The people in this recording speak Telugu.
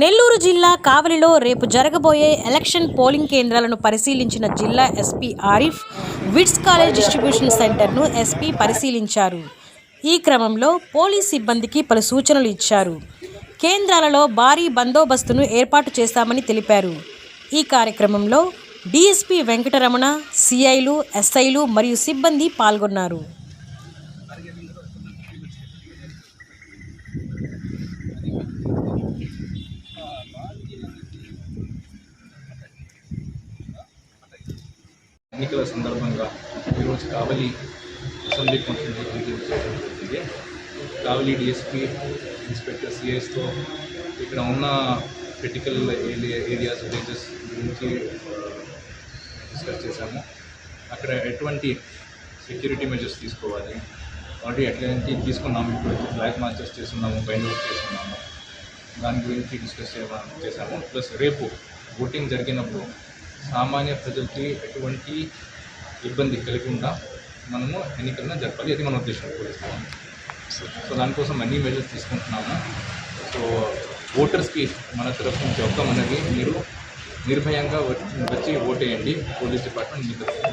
నెల్లూరు జిల్లా కావలిలో రేపు జరగబోయే ఎలక్షన్ పోలింగ్ కేంద్రాలను పరిశీలించిన జిల్లా ఎస్పీ ఆరిఫ్ విట్స్ కాలేజ్ డిస్ట్రిబ్యూషన్ సెంటర్ను ఎస్పీ పరిశీలించారు. ఈ క్రమంలో పోలీస్ సిబ్బందికి పలు సూచనలు ఇచ్చారు. కేంద్రాలలో భారీ బందోబస్తును ఏర్పాటు చేశామని తెలిపారు. ఈ కార్యక్రమంలో డీఎస్పీ వెంకటరమణ, సిఐలు, ఎస్ఐలు మరియు సిబ్బంది పాల్గొన్నారు. ఎన్నికల సందర్భంగా ఈరోజు కావలి అసెంబ్లీ కాన్స్టిట్యూన్సీ చేయడం జరిగింది. కావలి డిఎస్పీ, ఇన్స్పెక్టర్, సిఐస్తో ఇక్కడ ఉన్న క్రిటికల్ ఏరియాస్, విలేజెస్ గురించి డిస్కస్ చేశాము. అక్కడ ఎటువంటి సెక్యూరిటీ మెజర్స్ తీసుకోవాలి, ఆల్రెడీ ఎట్లాంటి తీసుకున్నాము, ఇప్పుడు ఫ్లాగ్ మార్చెస్ చేస్తున్నాము, బైండ్ అవుట్ చేస్తున్నాము, దాని గురించి డిస్కస్ చేశాము. ప్లస్ రేపు ఓటింగ్ జరిగినప్పుడు సామాన్య ప్రజలకి ఎటువంటి ఇబ్బంది కలగకుండా మనము ఎన్నికలను జరపాలి. అది మన ఉద్దేశం కూడా. సో దానికోసం అన్ని మెజర్స్ తీసుకుంటున్నాము. సో ఓటర్స్కి మన తరఫు నుంచి చెప్తామన్నది, మీరు నిర్భయంగా వచ్చి ఓటేయండి. పోలీస్ డిపార్ట్మెంట్ మీ తరఫున